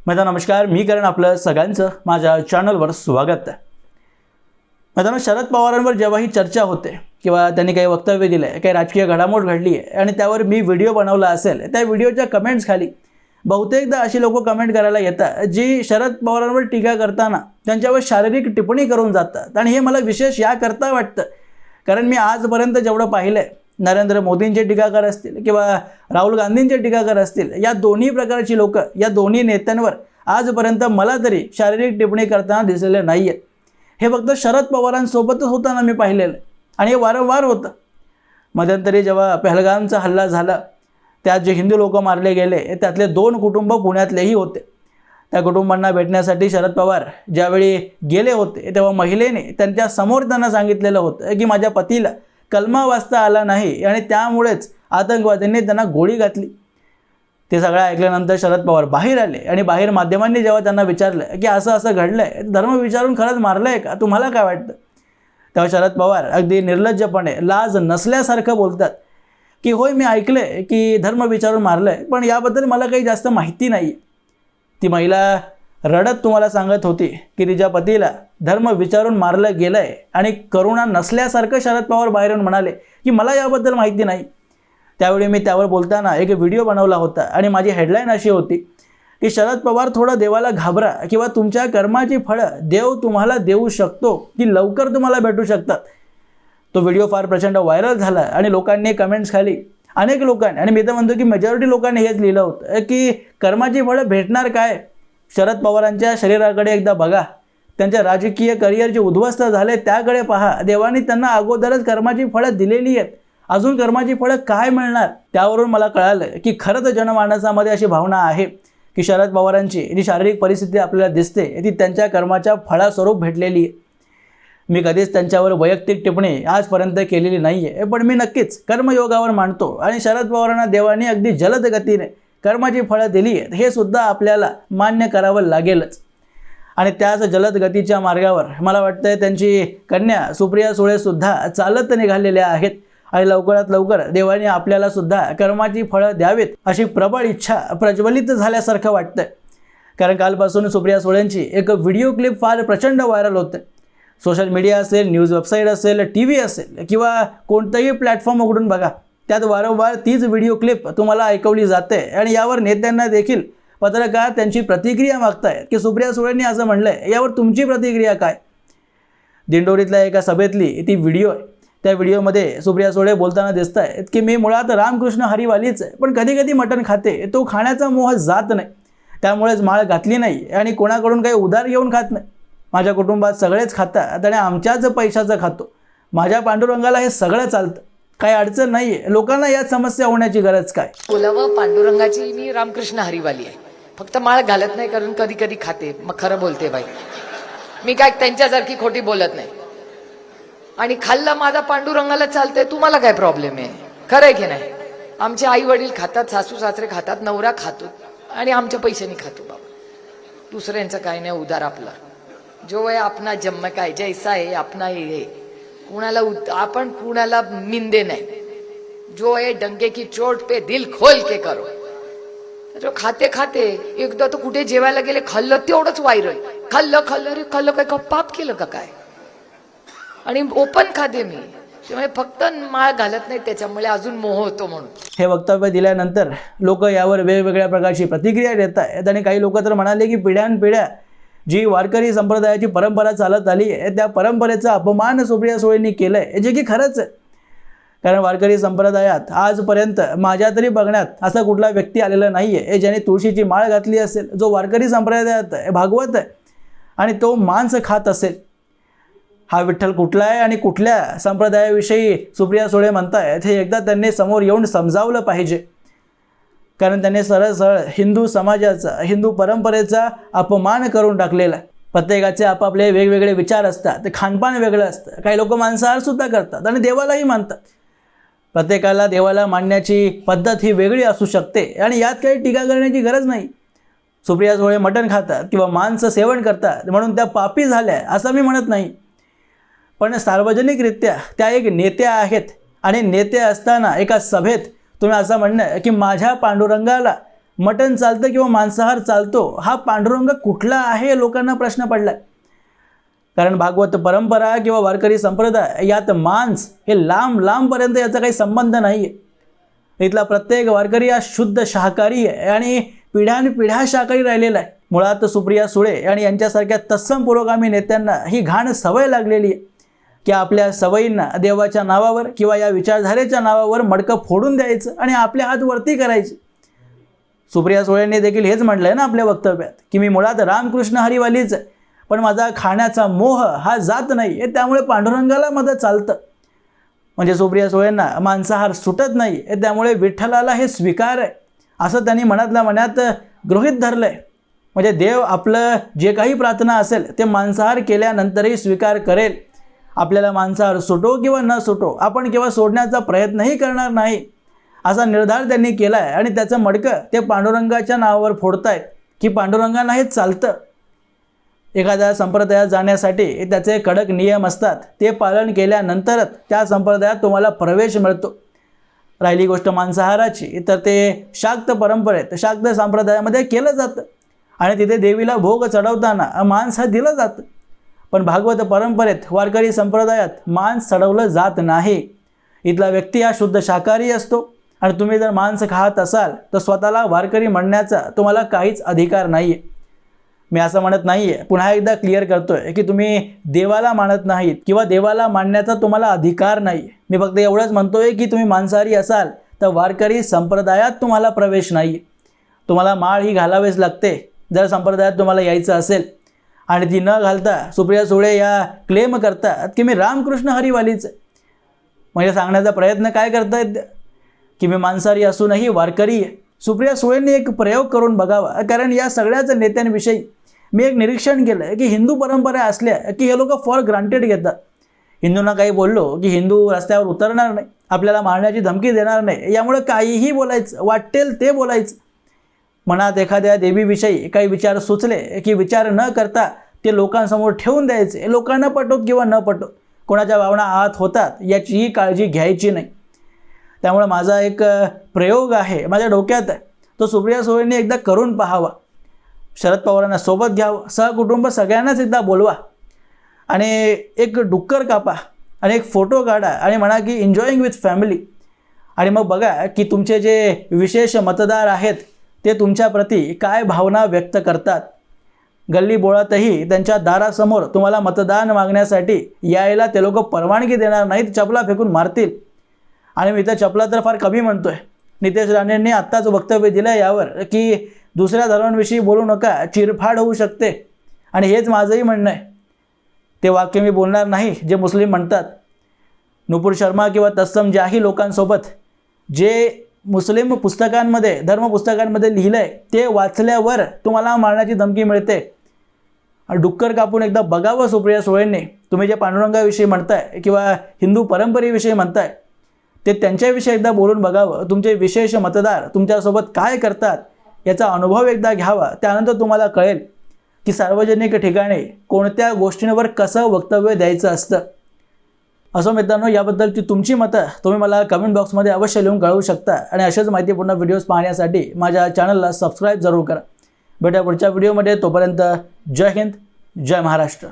मित्रांनो नमस्कार, मी करण आपलं सगळ्यांचं माझ्या चॅनलवर स्वागत आहे। मित्रांनो शरद पवारांवर जेव्हा ही चर्चा होते किंवा त्यांनी काही वक्तव्य दिले, काही राजकीय घडामोड घडली आहे आणि त्यावर मी व्हिडिओ बनवला असेल, त्या व्हिडिओच्या कमेंट्स खाली बहुतेकदा अशी लोक कमेंट करायला येतात जी शरद पवारांवर टीका करताना त्यांच्यावर शारीरिक टिप्पणी करून जातात। आणि हे मला विशेष याकरता वाटतं कारण मी आजपर्यंत जेवढं पाहिलंय, नरेंद्र मोदींचे टीकाकार असतील किंवा राहुल गांधींचे टीकाकार असतील, या दोन्ही प्रकारची लोक, या दोन्ही नेत्यांवर आजपर्यंत मला तरी शारीरिक टिप्पणी करताना दिसलेले नाहीये। हे फक्त शरद पवारांसोबतच होताना मी पाहिलेलं आणि हे वारंवार होतं। मध्यंतरी जेव्हा पहलगामचा हल्ला झाला, त्यात जे हिंदू लोक मारले गेले त्यातले 2 कुटुंब पुण्यातलेही होते। त्या कुटुंबांना भेटण्यासाठी शरद पवार ज्यावेळी गेले होते तेव्हा महिलेने त्यांच्या समोर त्यांना सांगितलेलं होतं की माझ्या पतीला कलमा वाचता आला नाही आणि त्यामुळेच आतंकवाद्यांनी त्यांना गोळी घातली। ते सगळं ऐकल्यानंतर शरद पवार बाहेर आले आणि बाहेर माध्यमांनी जेव्हा त्यांना विचारलं की असं असं घडलंय, धर्म विचारून खरंच मारलंय का, तुम्हाला काय वाटतं, तेव्हा शरद पवार अगदी निर्लज्जपणे लाज नसल्यासारखं बोलतात की होय मी ऐकलंय की धर्म विचारून मारलंय, पण याबद्दल मला काही जास्त माहिती नाही। ती महिला रडत तुम्हाला सांगत होती की तिच्या पतीला धर्म विचारून मारलं गेलंय आणि करुणा नसल्यासारखं शरद पवार बाहेरून म्हणाले की मला याबद्दल माहिती नाही। त्यावेळी मी त्यावर बोलताना एक व्हिडिओ बनवला होता आणि माझी हेडलाईन अशी होती की शरद पवार थोडं देवाला घाबरा किंवा तुमच्या कर्माची फळं देव तुम्हाला देऊ शकतो, ती लवकर तुम्हाला भेटू शकतात। तो व्हिडिओ फार प्रचंड व्हायरल झाला आणि लोकांनी कमेंट्स खाली अनेक लोकांनी, आणि मी तर म्हणतो की मेजॉरिटी लोकांनी हेच लिहिलं होतं की कर्माची फळं भेटणार काय, शरद पवारांच्या शरीराकडे एकदा बघा, त्यांच्या राजकीय करिअर जे उद्ध्वस्त झाले त्याकडे पहा, देवानी त्यांना अगोदरच कर्माची फळं दिलेली आहेत, अजून कर्माची फळं काय मिळणार। त्यावरून मला कळालं की खरंच जनमानसामध्ये अशी भावना आहे की शरद पवारांची जी शारीरिक परिस्थिती आपल्याला दिसते ती त्यांच्या कर्माच्या फळास्वरूप भेटलेली आहे। मी कधीच त्यांच्यावर वैयक्तिक टिप्पणी आजपर्यंत केलेली नाही आहे, पण मी नक्कीच कर्मयोगावर मानतो आणि शरद पवारांना देवाने अगदी जलद गतीने कर्माची फळं दिली आहेत हे सुद्धा आपल्याला मान्य करावं लागेलच। आणि त्याच जलद गतीच्या मार्गावर मला वाटतं त्यांची कन्या सुप्रिया सुळे सुद्धा चालत निघालेल्या आहेत आणि लवकरात लवकर देवाने आपल्याला सुद्धा कर्माची फळं द्यावीत अशी प्रबळ इच्छा प्रज्वलित झाल्यासारखं वाटतं। कारण कालपासून सुप्रिया सुळेंची एक व्हिडिओ क्लिप फार प्रचंड व्हायरल होते। सोशल मीडिया असेल, न्यूज वेबसाईट असेल, TV असेल किंवा कोणतंही प्लॅटफॉर्म उघडून बघा, त्यात वारंवार तीच व्हिडिओ क्लिप तुम्हाला ऐकवली जाते आणि यावर नेत्यांना देखील पत्रकार त्यांची प्रतिक्रिया मागतायत की सुप्रिया सुळेंनी असं म्हणलंय, यावर तुमची प्रतिक्रिया काय। दिंडोरीतल्या एका सभेतली ती व्हिडिओ आहे। त्या व्हिडिओमध्ये सुप्रिया सुळे बोलताना दिसत आहेत की मी मुळात रामकृष्ण हरिवालीच आहे, पण कधी कधी मटण खाते, तो खाण्याचा मोह जात नाही, त्यामुळेच माळ घातली नाही आणि कोणाकडून काही उधार घेऊन खात नाही। माझ्या कुटुंबात सगळेच खातात आणि आमच्याच पैशाचं खातो, माझ्या पांडुरंगाला हे सगळं चालतं, काही अडचण नाही आहे, लोकांना यात समस्या होण्याची गरज काय। बोलावं पांडुरंगाची मी रामकृष्ण हरिवाली आहे, फक्त माळ घालत नाही कारण कधी कधी खाते, मग खरं बोलते बाई, मी काय त्यांच्यासारखी खोटी बोलत नाही। आणि खाल्लं माझा पांडुरंगाला चालतंय, तुम्हाला काय प्रॉब्लेम आहे, खरं आहे की नाही। आमचे आई वडील खातात, सासू सासरे खातात, नवरा खातो आणि आमच्या पैशाने खातो बाबा, दुसऱ्यांचं काय नाही, उधार आपला जो आहे अपना जन्म काय जैसा आहे अपना हे, कुणाला आपण कुणाला मिंदे नाही, जो आहे डंके की चोट पे दिल खोल के करो। जो खाते खाते एकदा तर कुठे जेवायला गेले, खाल्लं तेवढंच व्हायरल, खाल्लं खाल्लं रे खाल्लं, काय पाप केलं का काय, आणि ओपन खाते मी, त्यामुळे फक्त माळ घालत नाही त्याच्यामुळे अजून मोह होतो म्हणून। हे वक्तव्य दिल्यानंतर लोक यावर वेगवेगळ्या प्रकारची प्रतिक्रिया देत आहेत आणि काही लोक तर म्हणाले की पिढ्यानपिढ्या जी वारकरी संप्रदायाची परंपरा चालत आली आहे त्या परंपरेचा अपमान सुप्रिया सुळेंनी केलंय, जे की खरंच आहे। कारण वारकरी संप्रदायात आजपर्यंत माझ्या तरी बघण्यात असा कुठला व्यक्ती आलेला नाहीये ज्याने तुळशीची माळ घातली असेल, जो वारकरी संप्रदायात भागवत आहे आणि तो मांस खात असेल। हा विठ्ठल कुठला आहे आणि कुठल्या संप्रदायाविषयी सुप्रिया सुळे म्हणतायत हे एकदा त्यांनी समोर येऊन समजावलं पाहिजे। कारण त्यांनी सरळ सरळ हिंदू समाजाचा, हिंदू परंपरेचा अपमान करून टाकलेला आहे। प्रत्येकाचे आपापले वेगवेगळे विचार असतात, ते खानपान वेगळं असतं, काही लोक मांसाहार सुद्धा करतात आणि देवालाही मानतात। प्रत्येकाला देवाला मानण्याची पद्धत ही वेगळी असू शकते आणि यात काही टीका करण्याची गरज नाही। सुप्रिया सुळे मटण खातात किंवा मांस सेवन करतात म्हणून त्या पापी झाल्या असं मी म्हणत नाही, पण सार्वजनिकरित्या त्या एक नेत्या आहेत आणि नेते असताना एका सभेत तुम्ही असं म्हणणं की माझ्या पांडुरंगाला मटण चालतं किंवा मांसाहार चालतो, हा पांडुरंग कुठला आहे हे लोकांना प्रश्न पडलाय. कारण भागवत परंपरा किंवा वारकरी संप्रदाय यात मांस हे लांब लांबपर्यंत याचा काही संबंध नाही आहे. इथला प्रत्येक वारकरी हा शुद्ध शाकाहारी आहे आणि पिढ्यानपिढ्या शाकाहारी राहिलेला आहे. मुळात सुप्रिया सुळे आणि यांच्यासारख्या तत्सम पुरोगामी नेत्यांना ही घाण सवय लागलेली आहे की आपल्या सवयींना देवाच्या नावावर किंवा या विचारधारेच्या नावावर मडकं फोडून द्यायचं आणि आपले हात वरती करायचे. सुप्रिया सुळेंनी देखील हेच म्हटलंय ना आपल्या वक्तव्यात की मी मुळात रामकृष्ण हरीवालीच आहे, पण माझा खाण्याचा मोह हा जात नाही आहे, त्यामुळे पांडुरंगाला माझं चालतं. म्हणजे सुप्रिया सुळेंना मांसाहार सुटत नाही आहे, त्यामुळे विठ्ठलाला हे स्वीकार आहे असं त्यांनी मनातल्या मनात गृहीत धरलं आहे. म्हणजे देव आपलं जे काही प्रार्थना असेल ते मांसाहार केल्यानंतरही स्वीकार करेल. आपल्याला मांसाहार सुटो किंवा न सुटो, आपण केव्हा सोडण्याचा प्रयत्नही करणार नाही असा निर्धार त्यांनी केला आहे. आणि त्याचं मडकं ते पांडुरंगाच्या नावावर फोडतायत की पांडुरंगांना हे चालतं. एखाद्या संप्रदायात जाण्यासाठी त्याचे कडक नियम असतात, ते पालन केल्यानंतरच त्या संप्रदायात तुम्हाला प्रवेश मिळतो. राहिली गोष्ट मांसाहाराची, तर ते शाक्त परंपरेत शाक्त संप्रदायामध्ये केलं जातं आणि तिथे देवीला भोग चढवताना मांस हा दिलं जातं. पण भागवत परंपरेत वारकरी संप्रदायात मांस चढवलं जात नाही. इथला व्यक्ती हा शुद्ध शाकाहारी असतो आणि तुम्ही जर मांस खात असाल तर स्वतःला वारकरी म्हणण्याचा तुम्हाला काहीच अधिकार नाही आहे. मी असं म्हणत नाही आहे, पुन्हा एकदा क्लिअर करतोय की तुम्ही देवाला मानत नाहीत किंवा देवाला मानण्याचा तुम्हाला अधिकार नाही. मी फक्त एवढंच म्हणतोय की तुम्ही मांसाहारी असाल तर वारकरी संप्रदायात तुम्हाला प्रवेश नाही. तुम्हाला माळ ही घालावीच लागते जर संप्रदायात तुम्हाला यायचं असेल. आणि ती न घालता सुप्रिया सुळे या क्लेम करतात की मी रामकृष्ण हरीवालीच आहे. म्हणजे सांगण्याचा प्रयत्न काय करतायत की मी मांसाहारी असूनही वारकरी आहे. सुप्रिया सुळेंनी एक प्रयोग करून बघावा, कारण या सगळ्याच नेत्यांविषयी मी एक निरीक्षण केलं आहे की हिंदू परंपरा असल्या की हे लोक फॉर ग्रांटेड घेतात. हिंदूंना काही बोललो की हिंदू रस्त्यावर उतरणार नाही, आपल्याला मारण्याची धमकी देणार नाही, यामुळे काहीही बोलायचं, वाटेल ते बोलायचं. मनात एखाद्या देवीविषयी काही विचार सुचले की विचार न करता ते लोकांसमोर ठेवून द्यायचे. लोकांना पटोत किंवा न पटोत, कोणाच्या भावना आत होतात याचीही काळजी घ्यायची नाही. त्यामुळे माझा एक प्रयोग आहे, माझ्या डोक्यात आहे, तो सुप्रिया सुळेंनी एकदा करून पाहावा. शरद पवारांना सोबत घ्यावं, सहकुटुंब सगळ्यांनाच एकदा बोलवा आणि एक डुक्कर कापा आणि एक फोटो काढा आणि म्हणा की एन्जॉईंग विथ फॅमिली. आणि मग बघा की तुमचे जे विशेष मतदार आहेत ते तुमच्याप्रती काय भावना व्यक्त करतात. गल्ली बोळातही त्यांच्या दारासमोर तुम्हाला मतदान मागण्यासाठी यायला ते लोक परवानगी देणार नाहीत, चपला फेकून मारतील. आणि मी तर चपला तर फार कमी म्हणतोय. नितेश राणेंनी आत्ताच वक्तव्य दिलं यावर की दुसऱ्या धर्मांविषयी बोलू नका, चिरफाड होऊ शकते. आणि हेच माझंही म्हणणं आहे. ते वाक्य मी बोलणार नाही जे मुस्लिम म्हणतात. नुपूर शर्मा किंवा तत्सम ज्याही लोकांसोबत जे मुस्लिम पुस्तकांमध्ये, धर्मपुस्तकांमध्ये लिहिलं आहे ते वाचल्यावर तुम्हाला मारण्याची धमकी मिळते. डुक्कर कापून एकदा बघावं सुप्रिया सुळेंनी. तुम्ही जे पांडुरंगाविषयी म्हणताय किंवा हिंदू परंपरेविषयी म्हणताय ते त्यांच्याविषयी एकदा बोलून बघावं. तुमचे विशेष मतदार तुमच्यासोबत काय करतात याचा अनुभव एकदा घ्यावा. त्यानंतर तुम्हाला कळेल की सार्वजनिक ठिकाणी कोणत्या गोष्टींवर कसं वक्तव्य द्यायचं असतं. असो मित्रांनो, याबद्दलची तुमची मतं तुम्ही मला कमेंट बॉक्समध्ये अवश्य लिहून कळवू शकता. आणि अशाच माहितीपूर्ण व्हिडिओज पाहण्यासाठी माझ्या चॅनलला सबस्क्राईब जरूर करा. भेटूया पुढच्या व्हिडिओमध्ये. तोपर्यंत जय हिंद, जय महाराष्ट्र.